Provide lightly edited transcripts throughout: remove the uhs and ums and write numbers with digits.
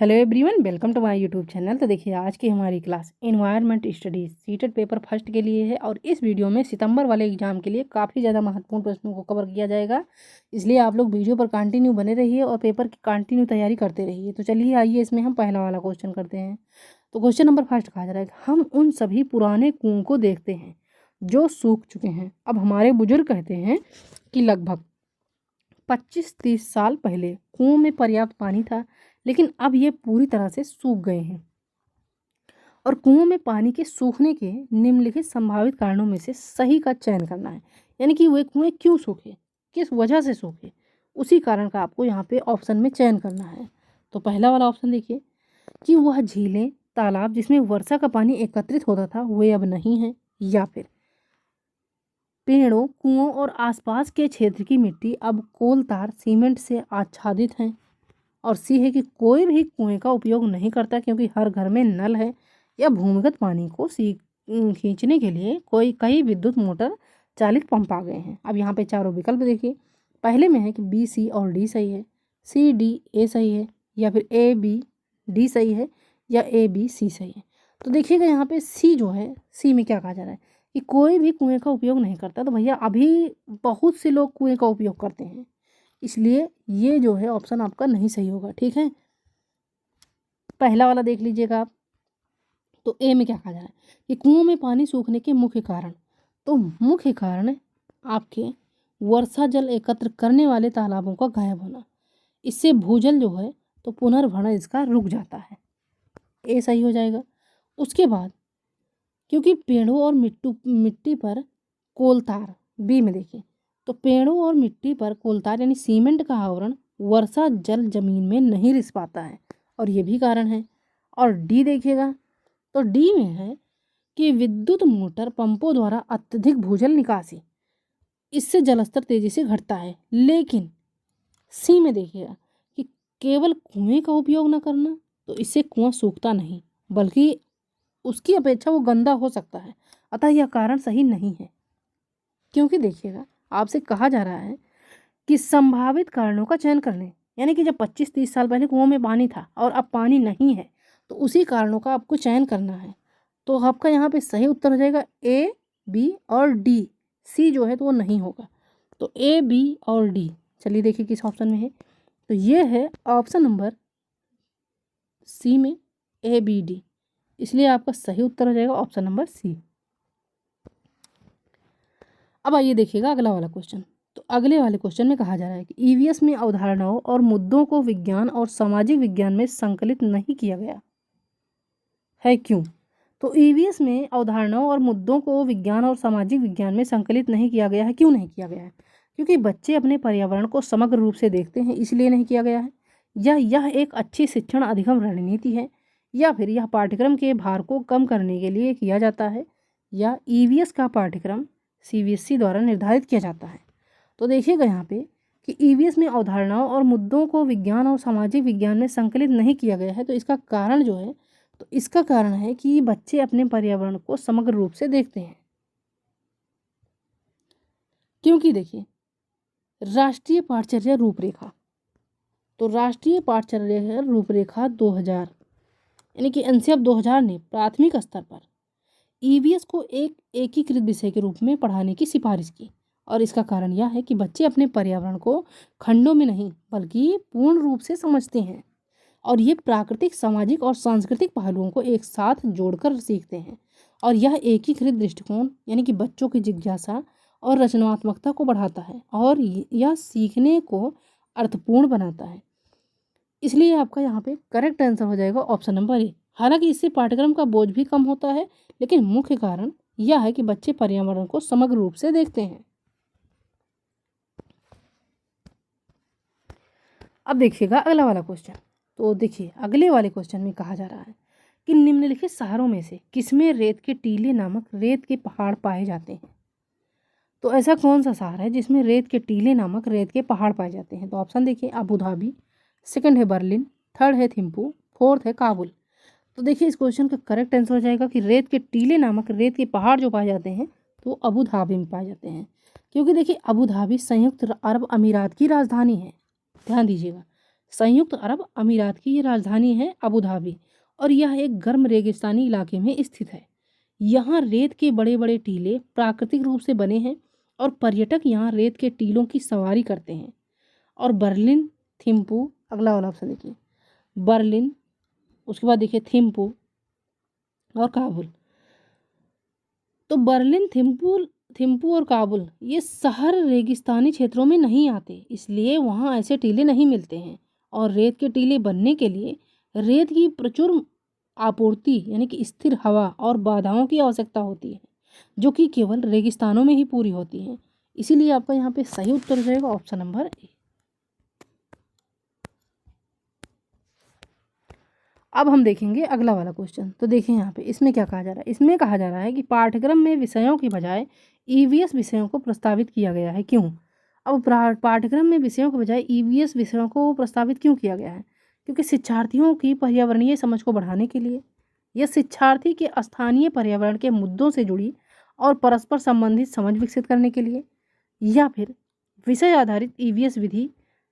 Hello everyone, welcome to my YouTube channel. तो देखिए, आज की हमारी class environment studies CTET paper first के लिए है और इस वीडियो में सितंबर वाले एग्जाम के लिए काफ़ी ज़्यादा महत्वपूर्ण प्रश्नों को कवर किया जाएगा। इसलिए आप लोग वीडियो पर कंटिन्यू बने रहिए और पेपर की कंटिन्यू तैयारी करते रहिए। तो चलिए आइए, इसमें हम पहला वाला क्वेश्चन करते हैं। तो क्वेश्चन नंबर फर्स्ट कहा जा रहा है कि हम उन सभी पुराने कुओं को देखते हैं जो सूख चुके हैं। अब हमारे बुजुर्ग कहते हैं कि लगभग 25-30 साल पहले कुओं में पर्याप्त पानी था, लेकिन अब ये पूरी तरह से सूख गए हैं। और कुओं में पानी के सूखने के निम्नलिखित संभावित कारणों में से सही का चयन करना है। यानी कि वे कुएं क्यों सूखे, किस वजह से सूखे, उसी कारण का आपको यहाँ पे ऑप्शन में चयन करना है। तो पहला वाला ऑप्शन देखिए कि वह झीलें, तालाब जिसमें वर्षा का पानी एकत्रित होता था वे अब नहीं हैं, या फिर पेड़ों, कुओं और आसपास के क्षेत्र की मिट्टी अब कोल तार सीमेंट से आच्छादित हैं। और सी है कि कोई भी कुएं का उपयोग नहीं करता क्योंकि हर घर में नल है, या भूमिगत पानी को खींचने के लिए कई विद्युत मोटर चालित पंप आ गए हैं। अब यहाँ पे चारों विकल्प देखिए। पहले में है कि बी, सी और डी सही है, सी डी ए सही है, या फिर ए बी डी सही है, या ए बी सी सही है। तो देखिएगा यहाँ पे सी जो है, सी में क्या कहा जा रहा है कि कोई भी कुएं का उपयोग नहीं करता। तो भैया अभी बहुत से लोग कुएं का उपयोग करते हैं, इसलिए ये जो है ऑप्शन आपका नहीं सही होगा। ठीक है, पहला वाला देख लीजिएगा आप। तो ए में क्या कहा जा रहा है कि कुओं में पानी सूखने के मुख्य कारण, तो मुख्य कारण आपके वर्षा जल एकत्र करने वाले तालाबों का गायब होना। इससे भूजल जो है तो पुनर्भरण इसका रुक जाता है, ए सही हो जाएगा। उसके बाद क्योंकि पेड़ों और मिट्टी पर कोलतार, बी में देखिए, तो पेड़ों और मिट्टी पर कोलतार यानी सीमेंट का आवरण वर्षा जल जमीन में नहीं रिस पाता है, और ये भी कारण है। और डी देखिएगा, तो डी में है कि विद्युत मोटर पंपों द्वारा अत्यधिक भूजल निकासी, इससे जलस्तर तेजी से घटता है। लेकिन सी में देखिएगा कि केवल कुएं का उपयोग न करना, तो इससे कुआं सूखता नहीं बल्कि उसकी अपेक्षा वो गंदा हो सकता है। अतः यह कारण सही नहीं है, क्योंकि देखिएगा आपसे कहा जा रहा है कि संभावित कारणों का चयन करने, यानी कि जब 25-30 साल पहले कुओं में पानी था और अब पानी नहीं है, तो उसी कारणों का आपको चयन करना है। तो आपका यहाँ पे सही उत्तर हो जाएगा ए, बी और डी। सी जो है तो वो नहीं होगा। तो ए, बी और डी, चलिए देखिए किस ऑप्शन में है। तो ये है ऑप्शन नंबर सी में ए, बी, डी, इसलिए आपका सही उत्तर हो जाएगा ऑप्शन नंबर सी। अब आइए देखिएगा अगला वाला क्वेश्चन। तो अगले वाले क्वेश्चन में कहा जा रहा है कि ईवीएस में अवधारणाओं और मुद्दों को विज्ञान और सामाजिक विज्ञान में संकलित नहीं किया गया है, क्यों? तो ईवीएस में अवधारणाओं और मुद्दों को विज्ञान और सामाजिक विज्ञान में संकलित नहीं किया गया है। क्यों नहीं किया गया है? क्योंकि बच्चे अपने पर्यावरण को समग्र रूप से देखते हैं, इसलिए नहीं किया गया है। या यह एक अच्छी शिक्षण अधिगम रणनीति है, या फिर यह पाठ्यक्रम के भार को कम करने के लिए किया जाता है, या ईवीएस का पाठ्यक्रम सीबीएसई द्वारा निर्धारित किया जाता है। तो देखिएगा यहाँ पे कि ईवीएस में अवधारणाओं और मुद्दों को विज्ञान और सामाजिक विज्ञान में संकलित नहीं किया गया है। तो इसका कारण जो है, तो इसका कारण है कि बच्चे अपने पर्यावरण को समग्र रूप से देखते हैं। क्योंकि देखिए, राष्ट्रीय पाठचर्या रूपरेखा, तो राष्ट्रीय पाठचर्या रूपरेखा 2000 यानी कि एनसीएफ 2000 ने प्राथमिक स्तर पर ईवीएस को एक एकीकृत विषय के रूप में पढ़ाने की सिफारिश की। और इसका कारण यह है कि बच्चे अपने पर्यावरण को खंडों में नहीं बल्कि पूर्ण रूप से समझते हैं, और ये प्राकृतिक, सामाजिक और सांस्कृतिक पहलुओं को एक साथ जोड़कर सीखते हैं। और यह एकीकृत दृष्टिकोण यानी कि बच्चों की जिज्ञासा और रचनात्मकता को बढ़ाता है, और यह सीखने को अर्थपूर्ण बनाता है। इसलिए आपका यहाँ पे करेक्ट आंसर हो जाएगा ऑप्शन नंबर ए। हालांकि इससे पाठ्यक्रम का बोझ भी कम होता है, लेकिन मुख्य कारण यह है कि बच्चे पर्यावरण को समग्र रूप से देखते हैं। अब देखिएगा अगला वाला क्वेश्चन। तो देखिए, अगले वाले क्वेश्चन में कहा जा रहा है कि निम्नलिखित शहरों में से किसमें रेत के टीले नामक रेत के पहाड़ पाए जाते हैं? तो ऐसा कौन सा शहर है जिसमें रेत के टीले नामक रेत के पहाड़ पाए जाते हैं? तो ऑप्शन देखिए, अबू धाबी, सेकंड है बर्लिन, थर्ड है थिम्पू, फोर्थ है काबुल। तो देखिए, इस क्वेश्चन का करेक्ट आंसर हो जाएगा कि रेत के टीले नामक रेत के पहाड़ जो पाए जाते हैं तो अबू धाबी में पाए जाते हैं। क्योंकि देखिए, अबू धाबी संयुक्त अरब अमीरात की राजधानी है। ध्यान दीजिएगा, संयुक्त अरब अमीरात की ये राजधानी है अबू धाबी और यह एक गर्म रेगिस्तानी इलाके में स्थित है। यहाँ रेत के बड़े बड़े टीले प्राकृतिक रूप से बने हैं और पर्यटक यहाँ रेत के टीलों की सवारी करते हैं। और बर्लिन, थिम्पू, अगला वाला ऑप्शन देखिए, बर्लिन, उसके बाद देखिए थिम्पू और काबुल। तो बर्लिन, थिम्पू और काबुल ये शहर रेगिस्तानी क्षेत्रों में नहीं आते, इसलिए वहाँ ऐसे टीले नहीं मिलते हैं। और रेत के टीले बनने के लिए रेत की प्रचुर आपूर्ति यानी कि स्थिर हवा और बाधाओं की आवश्यकता होती है, जो कि केवल रेगिस्तानों में ही पूरी होती हैं। इसीलिए आपका यहाँ पे सही उत्तर हो जाएगा ऑप्शन नंबर ए। अब हम देखेंगे अगला वाला क्वेश्चन। तो देखिए यहाँ पे इसमें क्या कहा जा रहा है। इसमें कहा जा रहा है कि पाठ्यक्रम में विषयों की बजाय ईवीएस विषयों को प्रस्तावित किया गया है, क्यों? अब पाठ्यक्रम में विषयों के बजाय ईवीएस विषयों को प्रस्तावित क्यों किया गया है? क्योंकि शिक्षार्थियों की पर्यावरणीय समझ को बढ़ाने के लिए, यह शिक्षार्थी के स्थानीय पर्यावरण के मुद्दों से जुड़ी और परस्पर संबंधित समझ विकसित करने के लिए, या फिर विषय आधारित ईवीएस विधि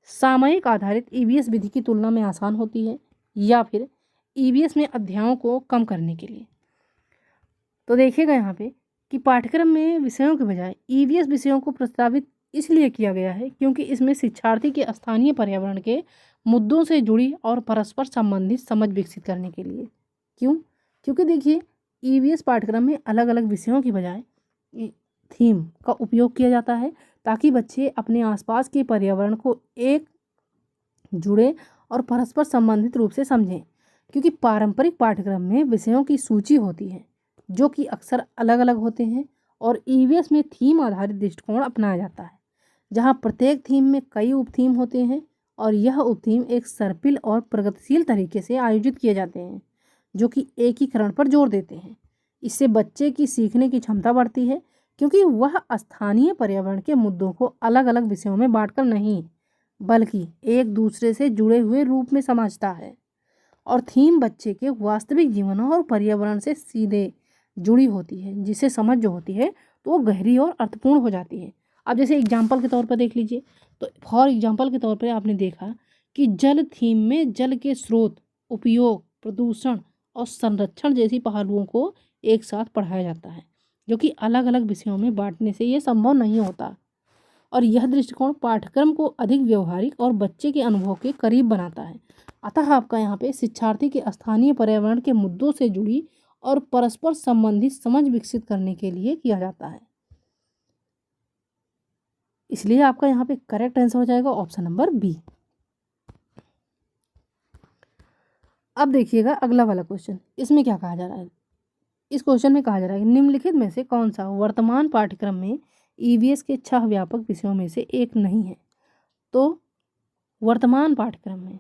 सामयिक आधारित ईवीएस विधि की तुलना में आसान होती है, या फिर ईवीएस में अध्यायों को कम करने के लिए। तो देखिएगा यहाँ पे कि पाठ्यक्रम में विषयों के बजाय ईवीएस विषयों को प्रस्तावित इसलिए किया गया है क्योंकि इसमें शिक्षार्थी के स्थानीय पर्यावरण के मुद्दों से जुड़ी और परस्पर संबंधित समझ विकसित करने के लिए। क्यों? क्योंकि देखिए ईवीएस पाठ्यक्रम में अलग अलग विषयों की बजाय थीम का उपयोग किया जाता है ताकि बच्चे अपने आसपास के पर्यावरण को एक जुड़े और परस्पर संबंधित रूप से समझें। क्योंकि पारंपरिक पाठ्यक्रम में विषयों की सूची होती है जो कि अक्सर अलग अलग होते हैं, और ईवीएस में थीम आधारित दृष्टिकोण अपनाया जाता है जहां प्रत्येक थीम में कई उपथीम होते हैं और यह उपथीम एक सर्पिल और प्रगतिशील तरीके से आयोजित किए जाते हैं जो कि एकीकरण पर जोर देते हैं। इससे बच्चे की सीखने की क्षमता बढ़ती है क्योंकि वह स्थानीय पर्यावरण के मुद्दों को अलग अलग विषयों में बांटकर नहीं बल्कि एक दूसरे से जुड़े हुए रूप में समझता है। और थीम बच्चे के वास्तविक जीवन और पर्यावरण से सीधे जुड़ी होती है, जिसे समझ जो होती है तो वो गहरी और अर्थपूर्ण हो जाती है। अब जैसे एग्जाम्पल के तौर पर देख लीजिए, तो फॉर एग्जाम्पल के तौर पर आपने देखा कि जल थीम में जल के स्रोत, उपयोग, प्रदूषण और संरक्षण जैसी पहलुओं को एक साथ पढ़ाया जाता है, जो कि अलग अलग विषयों में बांटने से ये संभव नहीं होता। और यह दृष्टिकोण पाठ्यक्रम को अधिक व्यवहारिक और बच्चे के अनुभव के करीब बनाता है। अतः आपका यहाँ पे शिक्षार्थी के स्थानीय पर्यावरण के मुद्दों से जुड़ी और परस्पर संबंधित समझ विकसित करने के लिए किया जाता है। इसलिए आपका यहाँ पे करेक्ट आंसर हो जाएगा ऑप्शन नंबर बी। अब देखिएगा अगला वाला क्वेश्चन। इसमें क्या कहा जा रहा है। इस क्वेश्चन में कहा जा रहा है कि निम्नलिखित में से कौन सा वर्तमान पाठ्यक्रम में ईवीएस के 6 व्यापक विषयों में से एक नहीं है। तो वर्तमान पाठ्यक्रम में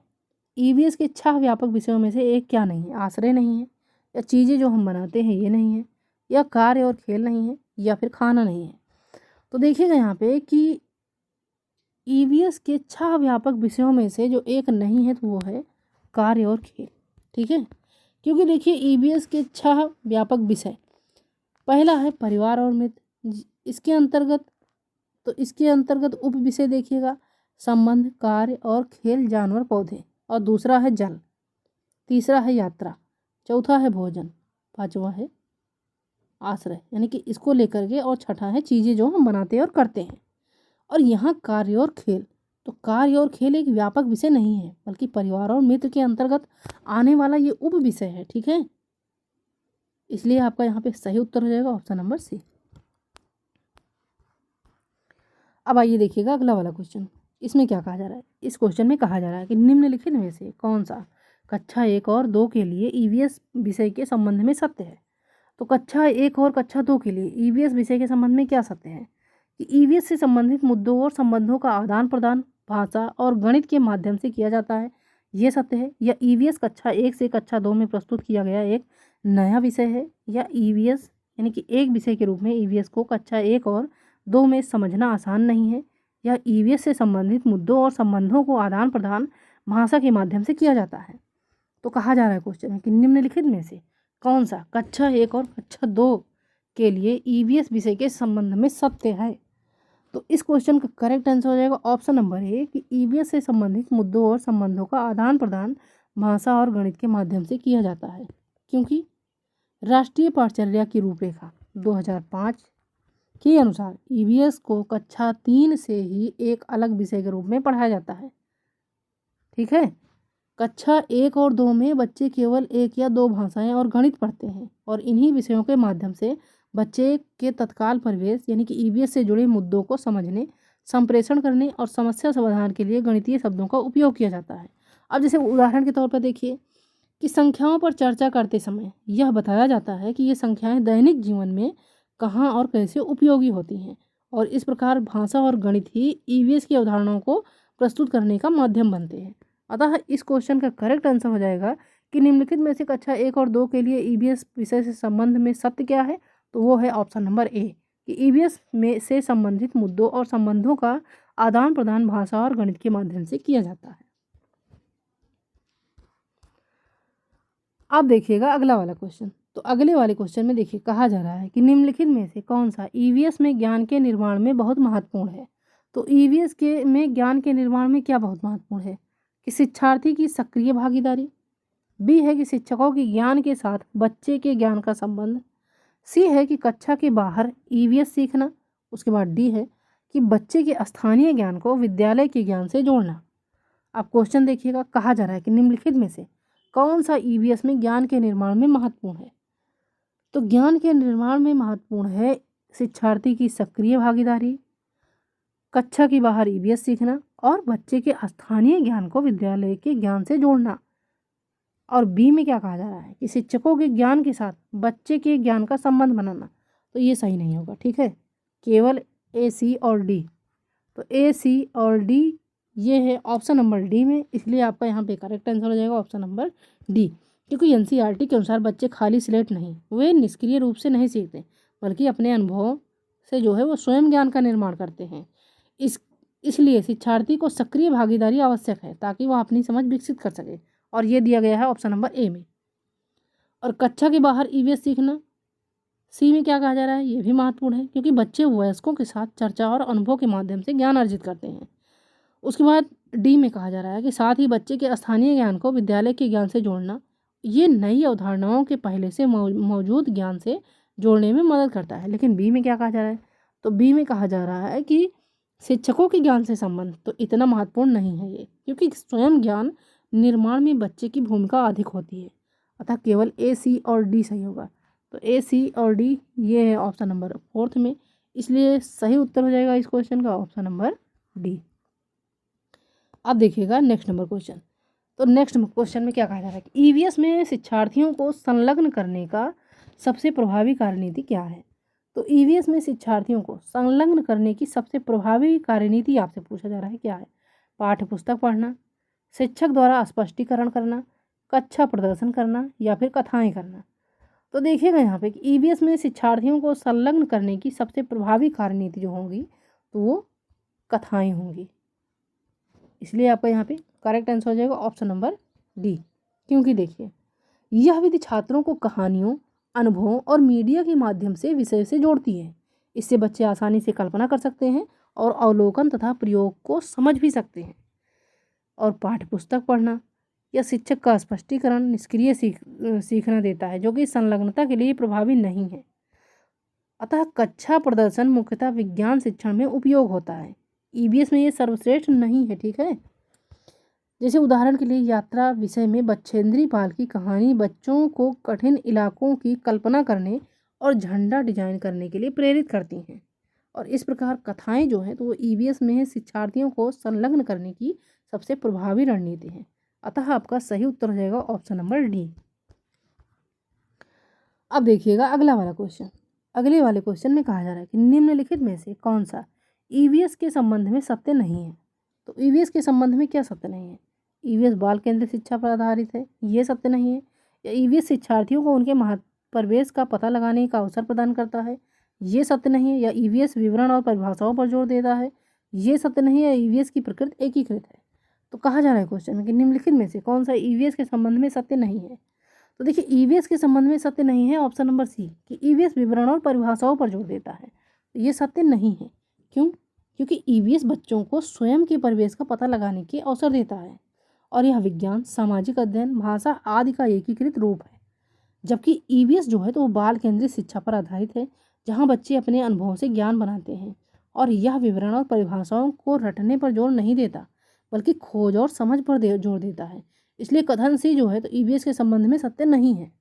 ईवीएस के 6 व्यापक विषयों में से एक क्या नहीं है? आश्रय नहीं है, या चीज़ें जो हम बनाते हैं ये नहीं है, या कार्य और खेल नहीं है, या फिर खाना नहीं है। तो देखिएगा यहाँ पे कि ईवीएस के 6 व्यापक विषयों में से जो एक नहीं है तो वो है कार्य और खेल। ठीक है, क्योंकि देखिए ईवीएस के 6 व्यापक विषय, पहला है परिवार और मित्र, इसके अंतर्गत उप विषय देखिएगा संबंध, कार्य और खेल, जानवर, पौधे, और दूसरा है जल, तीसरा है यात्रा, चौथा है भोजन, पांचवा है आश्रय यानी कि इसको लेकर के, और छठा है चीज़ें जो हम बनाते हैं और करते हैं। और यहाँ कार्य और खेल, तो कार्य और खेल एक व्यापक विषय नहीं है बल्कि परिवार और मित्र के अंतर्गत आने वाला ये उप विषय है। ठीक है, इसलिए आपका यहाँ पे सही उत्तर हो जाएगा ऑप्शन नंबर सी। अब आइए देखिएगा अगला वाला क्वेश्चन। इसमें क्या कहा जा रहा है। इस क्वेश्चन में कहा जा रहा है कि निम्नलिखित में से कौन सा कक्षा 1 और 2 के लिए ईवीएस विषय के संबंध में सत्य है। तो कक्षा 1 और कक्षा 2 के लिए ईवीएस विषय के संबंध में क्या सत्य है कि ईवीएस से संबंधित मुद्दों और संबंधों का आदान प्रदान भाषा और गणित के माध्यम से किया जाता है, ये सत्य है। या ईवीएस कक्षा 1 से कक्षा 2 में प्रस्तुत किया गया एक नया विषय है। या ईवीएस यानी कि एक विषय के रूप में ईवीएस को कक्षा 1 और 2 में समझना आसान नहीं है। या ईवीएस से संबंधित मुद्दों और संबंधों को आदान प्रदान भाषा के माध्यम से किया जाता है। तो कहा जा रहा है क्वेश्चन में कि निम्नलिखित में से कौन सा कक्षा 1 और कक्षा 2 के लिए ईवीएस विषय के संबंध में सत्य है। तो इस क्वेश्चन का करेक्ट आंसर हो जाएगा ऑप्शन नंबर ए कि ईवीएस से संबंधित मुद्दों और संबंधों का आदान प्रदान भाषा और गणित के माध्यम से किया जाता है, क्योंकि राष्ट्रीय पाठचर्या की रूपरेखा 2005 के अनुसार ईवीएस को कक्षा 3 से ही एक अलग विषय के रूप में पढ़ाया जाता है। ठीक है, कक्षा 1 और 2 में बच्चे केवल 1 या 2 भाषाएं और गणित पढ़ते हैं और इन्हीं विषयों के माध्यम से बच्चे के तत्काल परिवेश यानी कि ईवीएस से जुड़े मुद्दों को समझने, संप्रेषण करने और समस्या समाधान के लिए गणितीय शब्दों का उपयोग किया जाता है। अब जैसे उदाहरण के तौर पर देखिए कि संख्याओं पर चर्चा करते समय यह बताया जाता है कि ये संख्याएं दैनिक जीवन में कहाँ और कैसे उपयोगी होती हैं, और इस प्रकार भाषा और गणित ही ईवीएस की अवधारणाओं को प्रस्तुत करने का माध्यम बनते हैं। अतः इस क्वेश्चन का करेक्ट आंसर हो जाएगा कि निम्नलिखित में से कक्षा 1 और 2 के लिए ईवीएस विषय से संबंध में सत्य क्या है, तो वो है ऑप्शन नंबर ए कि ईवीएस में से संबंधित मुद्दों और संबंधों का आदान प्रदान भाषा और गणित के माध्यम से किया जाता है। अब देखिएगा अगला वाला क्वेश्चन। तो अगले वाले क्वेश्चन में देखिए कहा जा रहा है कि निम्नलिखित में से कौन सा ईवीएस में ज्ञान के निर्माण में बहुत महत्वपूर्ण है। तो ईवीएस के में ज्ञान के निर्माण में क्या बहुत महत्वपूर्ण है कि शिक्षार्थी की सक्रिय भागीदारी, बी है कि शिक्षकों के ज्ञान के साथ बच्चे के ज्ञान का संबंध, सी है कि कक्षा के बाहर ईवीएस सीखना, उसके बाद डी है कि बच्चे के स्थानीय ज्ञान को विद्यालय के ज्ञान से जोड़ना। अब क्वेश्चन देखिएगा कहा जा रहा है कि निम्नलिखित में से कौन सा ईवीएस में ज्ञान के निर्माण में महत्वपूर्ण है। तो ज्ञान के निर्माण में महत्वपूर्ण है शिक्षार्थी की सक्रिय भागीदारी, कक्षा के बाहर ईवीएस सीखना और बच्चे के स्थानीय ज्ञान को विद्यालय के ज्ञान से जोड़ना। और बी में क्या कहा जा रहा है कि शिक्षकों के ज्ञान के साथ बच्चे के ज्ञान का संबंध बनाना। तो ये सही नहीं होगा, ठीक है, केवल ए, सी और डी। तो ए, सी और डी ये है ऑप्शन नंबर डी में, इसलिए आपका यहाँ पे करेक्ट आंसर हो जाएगा ऑप्शन नंबर डी। क्योंकि एनसीईआरटी के अनुसार बच्चे खाली स्लेट नहीं, वे निष्क्रिय रूप से नहीं सीखते, बल्कि अपने अनुभवों से जो है वो स्वयं ज्ञान का निर्माण करते हैं। इसलिए शिक्षार्थी को सक्रिय भागीदारी आवश्यक है ताकि वह अपनी समझ विकसित कर सके, और ये दिया गया है ऑप्शन नंबर ए में। और कक्षा के बाहर ईवीएस सीखना, सी में क्या कहा जा रहा है, ये भी महत्वपूर्ण है क्योंकि बच्चे वयस्कों के साथ चर्चा और अनुभव के माध्यम से ज्ञान अर्जित करते हैं। उसके बाद डी में कहा जा रहा है कि साथ ही बच्चे के स्थानीय ज्ञान को विद्यालय के ज्ञान से जोड़ना, ये नई अवधारणाओं के पहले से मौजूद ज्ञान से जोड़ने में मदद करता है। लेकिन बी में क्या कहा जा रहा है, तो बी में कहा जा रहा है कि शिक्षकों के ज्ञान से संबंध तो इतना महत्वपूर्ण नहीं है ये, क्योंकि स्वयं ज्ञान निर्माण में बच्चे की भूमिका अधिक होती है। अतः केवल ए, सी और डी सही होगा। तो ए, सी और डी ये है ऑप्शन नंबर 4 में, इसलिए सही उत्तर हो जाएगा इस क्वेश्चन का ऑप्शन नंबर डी। अब देखिएगा नेक्स्ट नंबर क्वेश्चन। तो नेक्स्ट क्वेश्चन में क्या कहा जा रहा है कि ईवीएस में शिक्षार्थियों को संलग्न करने का सबसे प्रभावी कार्यनीति क्या है। तो ईवीएस में शिक्षार्थियों को संलग्न करने की सबसे प्रभावी कार्यनीति आपसे पूछा जा रहा है क्या है। पाठ्य पुस्तक पढ़ना, शिक्षक द्वारा स्पष्टीकरण करना, कक्षा प्रदर्शन करना या फिर कथाएं करना। तो देखिएगा यहाँ पे कि ईवीएस में शिक्षार्थियों को संलग्न करने की सबसे प्रभावी कार्यनीति जो होगी तो वो कथाएं होंगी, इसलिए आपका यहाँ पे करेक्ट आंसर हो जाएगा ऑप्शन नंबर डी। क्योंकि देखिए यह विधि छात्रों को कहानियों, अनुभवों और मीडिया के माध्यम से विषय से जोड़ती है। इससे बच्चे आसानी से कल्पना कर सकते हैं और अवलोकन तथा प्रयोग को समझ भी सकते हैं। और पाठ्य पुस्तक पढ़ना या शिक्षक का स्पष्टीकरण निष्क्रिय सीखना देता है, जो कि संलग्नता के लिए प्रभावी नहीं है। अतः कक्षा प्रदर्शन मुख्यतः विज्ञान शिक्षण में उपयोग होता है, ईवीएस में ये सर्वश्रेष्ठ नहीं है, ठीक है। जैसे उदाहरण के लिए यात्रा विषय में बछेंद्री पाल की कहानी बच्चों को कठिन इलाकों की कल्पना करने और झंडा डिजाइन करने के लिए प्रेरित करती हैं। और इस प्रकार कथाएं जो हैं तो वो ईवीएस में शिक्षार्थियों को संलग्न करने की सबसे प्रभावी रणनीति है। अतः आपका सही उत्तर हो जाएगा ऑप्शन नंबर डी। अब देखिएगा अगला वाला क्वेश्चन। अगले वाले क्वेश्चन में कहा जा रहा है कि निम्नलिखित में से कौन सा ईवीएस के संबंध में सत्य नहीं है। तो ईवीएस के संबंध में क्या सत्य नहीं है। ईवीएस बाल केंद्रित शिक्षा पर आधारित है, ये सत्य नहीं है। या ईवीएस शिक्षार्थियों को उनके प्रवेश का पता लगाने का अवसर प्रदान करता है, ये सत्य नहीं है। या ईवीएस विवरण और परिभाषाओं पर जोर देता है, ये सत्य नहीं है। ईवीएस की प्रकृति एकीकृत है। तो कहा जा रहा है क्वेश्चन में कि निम्नलिखित में से कौन सा ईवीएस के संबंध में सत्य नहीं है। तो देखिए ईवीएस के संबंध में सत्य नहीं है ऑप्शन नंबर सी कि ईवीएस विवरण और परिभाषाओं पर जोर देता है, तो ये सत्य नहीं है। क्यों, क्योंकि ईवीएस बच्चों को स्वयं के परिवेश का पता लगाने के अवसर देता है और यह विज्ञान, सामाजिक अध्ययन, भाषा आदि का एकीकृत रूप है। जबकि ईवीएस जो है तो वो बाल केंद्रित शिक्षा पर आधारित है, जहाँ बच्चे अपने अनुभवों से ज्ञान बनाते हैं और यह विवरण और परिभाषाओं को रटने पर जोर नहीं देता, बल्कि खोज और समझ पर जोर देता है। इसलिए कथन सी जो है तो ईवीएस के संबंध में सत्य नहीं है।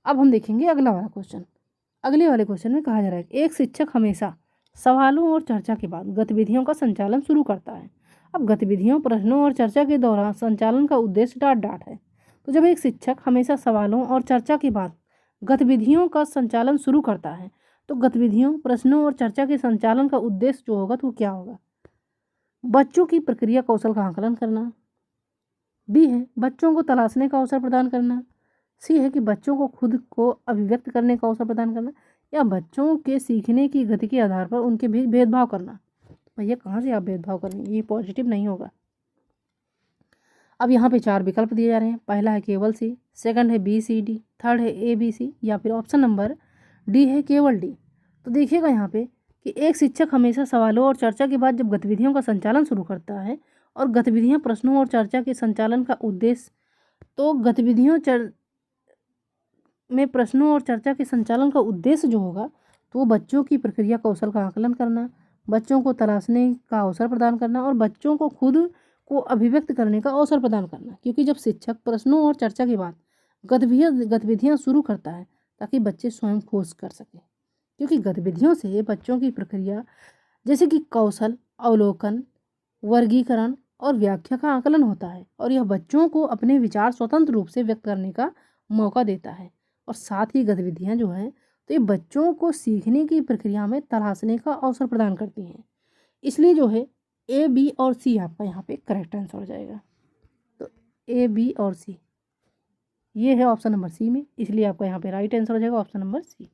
अब हम देखेंगे अगला वाला क्वेश्चन। अगले वाले क्वेश्चन में कहा जा रहा है कि एक शिक्षक हमेशा सवालों और चर्चा के बाद गतिविधियों का संचालन शुरू करता है। अब गतिविधियों, प्रश्नों और चर्चा के दौरान संचालन का उद्देश्य डॉट डॉट है। तो जब एक शिक्षक हमेशा सवालों और चर्चा के बाद गतिविधियों का संचालन शुरू करता है तो गतिविधियों, प्रश्नों और चर्चा के संचालन का उद्देश्य जो होगा तो वो क्या होगा? बच्चों की प्रक्रिया कौशल का आकलन करना। बी है बच्चों को तलाशने का अवसर प्रदान करना। सी है कि बच्चों को खुद को अभिव्यक्त करने का अवसर प्रदान करना, या बच्चों के सीखने की गति के आधार पर उनके बीच भेदभाव करना। भैया कहाँ से आप भेदभाव करेंगे, ये पॉजिटिव नहीं होगा। अब यहाँ पे 4 विकल्प दिए जा रहे हैं। पहला है केवल सी, सेकंड है बी सी डी, थर्ड है ए बी सी, या फिर ऑप्शन नंबर डी है केवल डी। तो देखिएगा यहाँ पे कि एक शिक्षक हमेशा सवालों और चर्चा के बाद जब गतिविधियों का संचालन शुरू करता है और गतिविधियाँ, प्रश्नों और चर्चा के संचालन का उद्देश्य, तो गतिविधियों में प्रश्नों और चर्चा के संचालन का उद्देश्य जो होगा तो वो बच्चों की प्रक्रिया कौशल का आकलन करना, बच्चों को तलाशने का अवसर प्रदान करना और बच्चों को खुद को अभिव्यक्त करने का अवसर प्रदान करना। क्योंकि जब शिक्षक प्रश्नों और चर्चा के बाद गतिविधियाँ शुरू करता है ताकि बच्चे स्वयं खोज कर सकें, क्योंकि गतिविधियों से बच्चों की प्रक्रिया जैसे कि कौशल, अवलोकन, वर्गीकरण और व्याख्या का आकलन होता है और यह बच्चों को अपने विचार स्वतंत्र रूप से व्यक्त करने का मौका देता है। और साथ ही गतिविधियाँ जो हैं तो ये बच्चों को सीखने की प्रक्रिया में तलाशने का अवसर प्रदान करती हैं। इसलिए जो है ए, बी और सी आपका यहाँ पे करेक्ट आंसर हो जाएगा। तो ए, बी और सी ये है ऑप्शन नंबर सी में, इसलिए आपका यहाँ पे राइट आंसर हो जाएगा ऑप्शन नंबर सी।